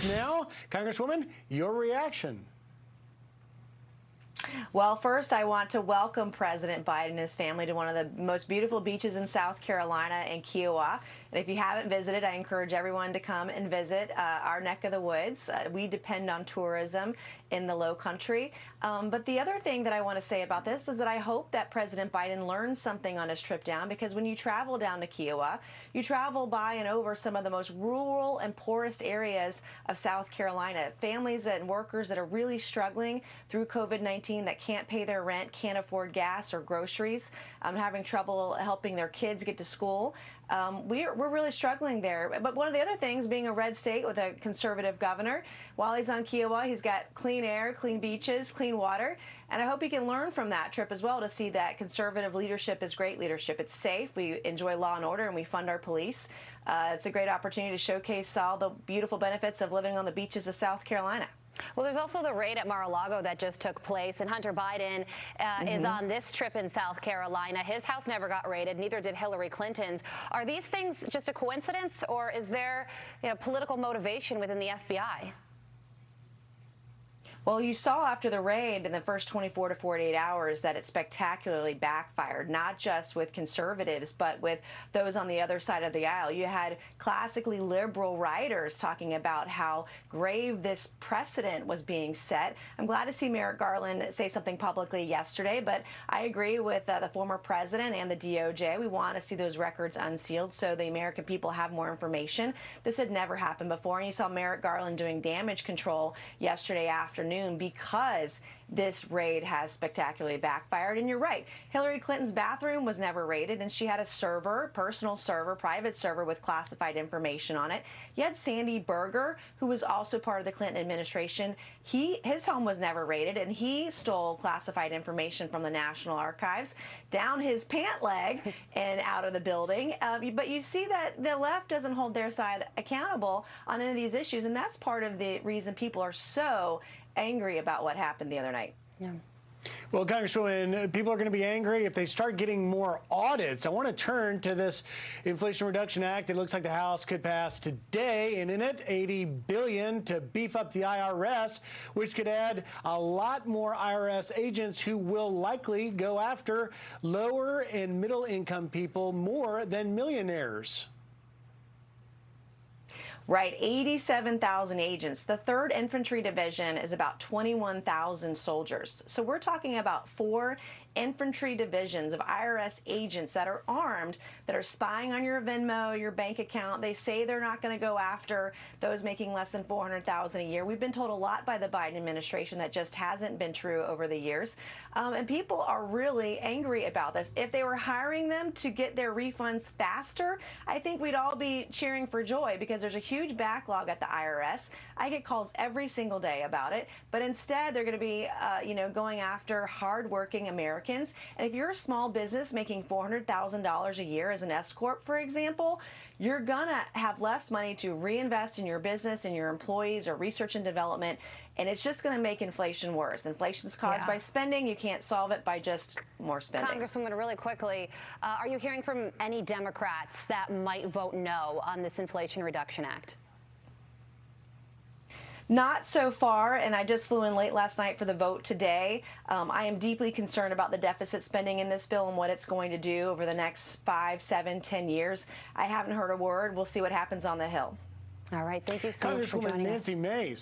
starts now. Congresswoman, your reaction. Well, first, I want to welcome President Biden and his family to one of the most beautiful beaches in South Carolina in Kiawah. And if you haven't visited, I encourage everyone to come and visit our neck of the woods. We depend on tourism in the Low Country. But the other thing that I want to say about this is that I hope that President Biden learns something on his trip down, because when you travel down to Kiawah, you travel by and over some of the most rural and poorest areas of South Carolina. Families and workers that are really struggling through COVID-19, that can't pay their rent, can't afford gas or groceries, having trouble helping their kids get to school. We're really struggling there. But one of the other things, being a red state with a conservative governor, while he's on Kiawah, he's got clean air, clean beaches, clean water. And I hope he can learn from that trip as well, to see that conservative leadership is great leadership. It's safe. We enjoy law and order, and we fund our police. It's a great opportunity to showcase all the beautiful benefits of living on the beaches of South Carolina. Well, there's also the raid at Mar-a-Lago that just took place, and Hunter Biden is on this trip in South Carolina. His house never got raided, neither did Hillary Clinton's. Are these things just a coincidence, or is there, political motivation within the FBI? Well, you saw after the raid in the first 24 to 48 hours that it spectacularly backfired, not just with conservatives, but with those on the other side of the aisle. You had classically liberal writers talking about how grave this precedent was being set. I'm glad to see Merrick Garland say something publicly yesterday, but I agree with the former president and the DOJ. We want to see those records unsealed so the American people have more information. This had never happened before, and you saw Merrick Garland doing damage control yesterday afternoon because this raid has spectacularly backfired. And you're right, Hillary Clinton's bathroom was never raided, and she had a server, personal server, private server with classified information on it. You had Sandy Berger, who was also part of the Clinton administration. His home was never raided, and he stole classified information from the National Archives down his pant leg and out of the building. But you see that the left doesn't hold their side accountable on any of these issues, and that's part of the reason people are so angry about what happened the other night. Yeah. Well, Congresswoman, people are going to be angry if they start getting more audits. I want to turn to this Inflation Reduction Act. It looks like the House could pass today, and in it, $80 billion to beef up the IRS, which could add a lot more IRS agents who will likely go after lower and middle income people more than millionaires. Right, 87,000 agents. The 3rd Infantry Division is about 21,000 soldiers. So we're talking about 4 infantry divisions of IRS agents that are armed, that are spying on your Venmo, your bank account. They say they're not going to go after those making less than $400,000 a year. We've been told a lot by the Biden administration that just hasn't been true over the years. And people are really angry about this. If they were hiring them to get their refunds faster, I think we'd all be cheering for joy, because there's a huge backlog at the IRS. I get calls every single day about it, but instead they're going to be, going after hardworking Americans. And if you're a small business making $400,000 a year as an S Corp, for example, you're gonna have less money to reinvest in your business and your employees or research and development, and it's just going to make inflation worse. Inflation is caused by spending. You can't solve it by just more spending. Congresswoman, really quickly, are you hearing from any Democrats that might vote no on this Inflation Reduction Act? Not so far, and I just flew in late last night for the vote today. I am deeply concerned about the deficit spending in this bill and what it's going to do over the next 5, 7, 10 years. I haven't heard a word. We'll see what happens on the Hill. All right. Thank you so much for joining us. Congresswoman Nancy Mace.